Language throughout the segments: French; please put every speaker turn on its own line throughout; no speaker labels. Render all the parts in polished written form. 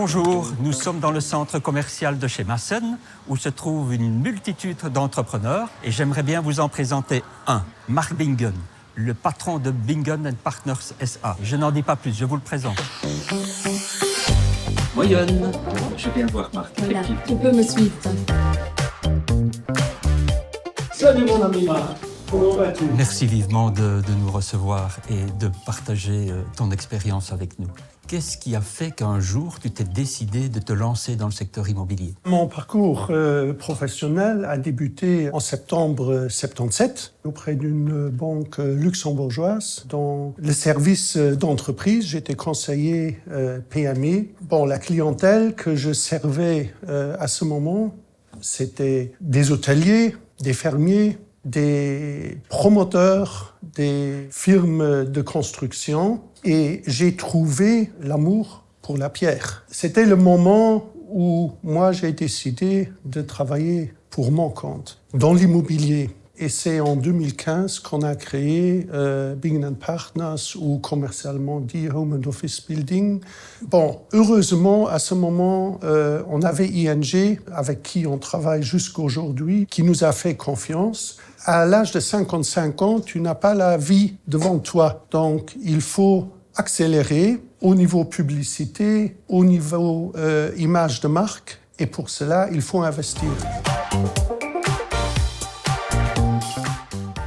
Bonjour, nous sommes dans le centre commercial de chez Massen, où se trouve une multitude d'entrepreneurs, et j'aimerais bien vous en présenter un, Mark Bingen, le patron de Bingen & Partners SA. Je n'en dis pas plus, je vous le présente.
Moyenne, je viens voir Marc.
Voilà, tu peux me suivre.
Salut mon ami Marc, comment vas-tu?
Merci vivement de nous recevoir et de partager ton expérience avec nous. Qu'est-ce qui a fait qu'un jour, tu t'es décidé de te lancer dans le secteur immobilier?
Mon parcours professionnel a débuté en septembre 1977 auprès d'une banque luxembourgeoise dans le service d'entreprise. J'étais conseiller PMI. Bon, la clientèle que je servais à ce moment, c'était des hôteliers, des fermiers, des promoteurs, des firmes de construction. Et j'ai trouvé l'amour pour la pierre. C'était le moment où moi j'ai décidé de travailler pour mon compte dans l'immobilier. Et c'est en 2015 qu'on a créé Bingen & Partners, ou commercialement dit Home and Office Building. Bon, heureusement, à ce moment, on avait ING, avec qui on travaille jusqu'aujourd'hui, qui nous a fait confiance. À l'âge de 55 ans, tu n'as pas la vie devant toi. Donc, il faut accélérer au niveau publicité, au niveau image de marque. Et pour cela, il faut investir.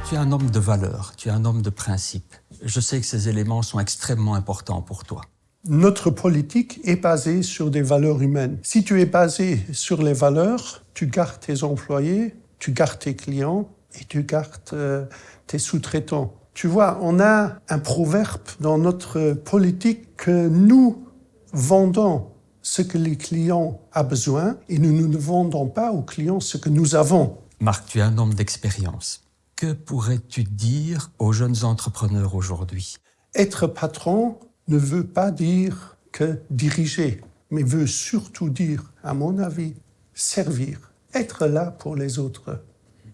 Tu es un homme de valeur, tu es un homme de principe. Je sais que ces éléments sont extrêmement importants pour toi.
Notre politique est basée sur des valeurs humaines. Si tu es basé sur les valeurs, tu gardes tes employés, tu gardes tes clients et tu gardes tes sous-traitants. Tu vois, on a un proverbe dans notre politique que nous vendons ce que les clients ont besoin et nous ne vendons pas aux clients ce que nous avons.
Marc, tu es un homme d'expérience. Que pourrais-tu dire aux jeunes entrepreneurs aujourd'hui?
Être patron ne veut pas dire que diriger, mais veut surtout dire, à mon avis, servir, être là pour les autres.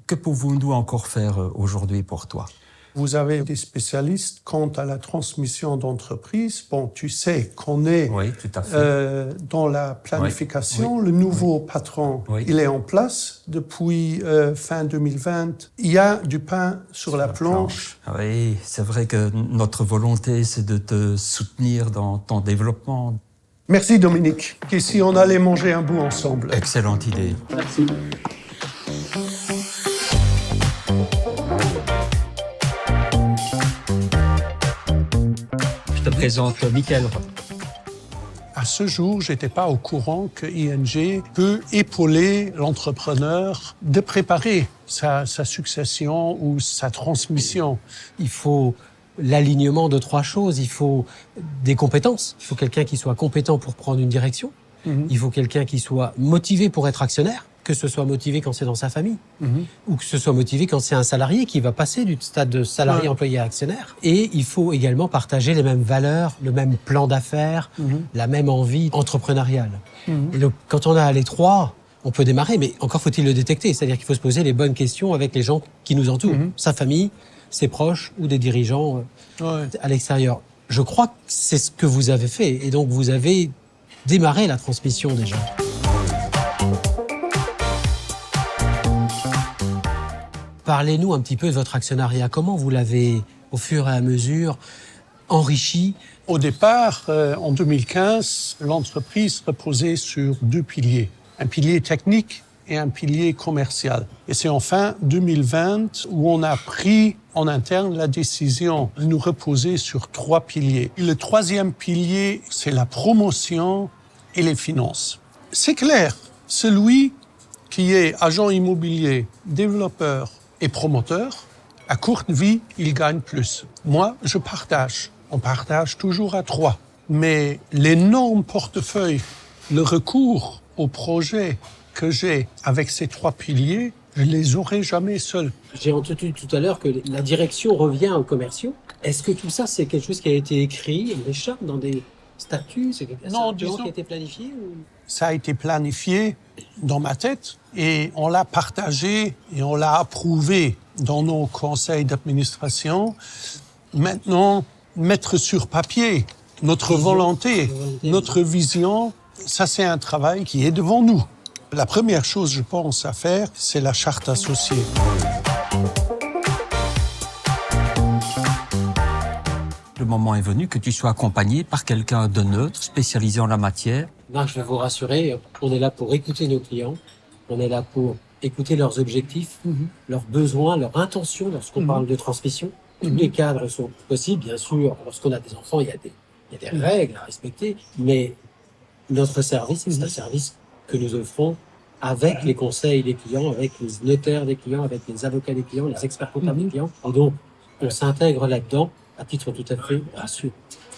Que pouvons-nous encore faire aujourd'hui pour toi?
Vous avez des spécialistes quant à la transmission d'entreprise. Bon, tu sais qu'on est
oui, tout à fait.
Dans la planification.
Oui.
Le nouveau patron, il est en place depuis fin 2020. Il y a du pain sur la planche.
Oui, c'est vrai que notre volonté, c'est de te soutenir dans ton développement.
Merci Dominique. Ici, on allait manger un bout ensemble.
Excellente idée.
Merci.
Je te présente Michael.
À ce jour, je n'étais pas au courant que ING peut épauler l'entrepreneur de préparer sa succession ou sa transmission.
Il faut l'alignement de trois choses. Il faut des compétences. Il faut quelqu'un qui soit compétent pour prendre une direction. Il faut quelqu'un qui soit motivé pour être actionnaire, que ce soit motivé quand c'est dans sa famille, ou que ce soit motivé quand c'est un salarié qui va passer du stade de salarié employé à actionnaire. Et il faut également partager les mêmes valeurs, le même plan d'affaires, la même envie entrepreneuriale. Et donc, quand on a les trois, on peut démarrer, mais encore faut-il le détecter. C'est-à-dire qu'il faut se poser les bonnes questions avec les gens qui nous entourent, sa famille, ses proches ou des dirigeants à l'extérieur. Je crois que c'est ce que vous avez fait. Et donc, vous avez démarré la transmission déjà. Parlez-nous un petit peu de votre actionnariat. Comment vous l'avez, au fur et à mesure, enrichi?
Au départ, en 2015, l'entreprise reposait sur deux piliers. Un pilier technique et un pilier commercial. Et c'est en fin 2020 où on a pris en interne la décision de nous reposer sur trois piliers. Et le troisième pilier, c'est la promotion et les finances. C'est clair, celui qui est agent immobilier, développeur et promoteur, à courte vie, il gagne plus. Moi, je partage. On partage toujours à trois. Mais l'énorme portefeuille, le recours au projet que j'ai avec ces trois piliers, je ne les aurai jamais seuls.
J'ai entendu tout à l'heure que la direction revient aux commerciaux. Est-ce que tout ça, c'est quelque chose qui a été écrit, des chartes, dans des statuts? C'est quelque chose qui a été planifié ou...
Ça a été planifié dans ma tête et on l'a partagé et on l'a approuvé dans nos conseils d'administration. Maintenant, mettre sur papier notre volonté, notre vision Ça, c'est un travail qui est devant nous. La première chose, je pense, à faire, c'est la charte associée.
Le moment est venu que tu sois accompagné par quelqu'un de neutre, spécialisé en la matière.
Marc, je vais vous rassurer, on est là pour écouter nos clients, on est là pour écouter leurs objectifs, leurs besoins, leurs intentions lorsqu'on parle de transmission. Tous les cadres sont possibles, bien sûr. Lorsqu'on a des enfants, il y a des règles à respecter, mais notre service, c'est un service que nous offrons avec les conseils des clients, avec les notaires des clients, avec les avocats des clients, les experts comptables des clients. Et donc, on s'intègre là-dedans à titre tout à fait rassurant.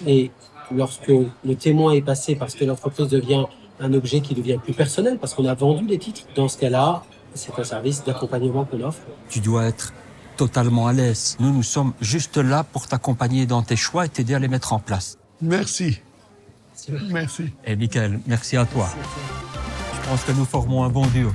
Et lorsque le témoin est passé parce que l'entreprise devient un objet qui devient plus personnel, parce qu'on a vendu les titres, dans ce cas-là, c'est un service d'accompagnement qu'on offre.
Tu dois être totalement à l'aise. Nous sommes juste là pour t'accompagner dans tes choix et t'aider à les mettre en place.
Merci. Merci.
Et Michael, merci à toi. Je pense que nous formons un bon duo.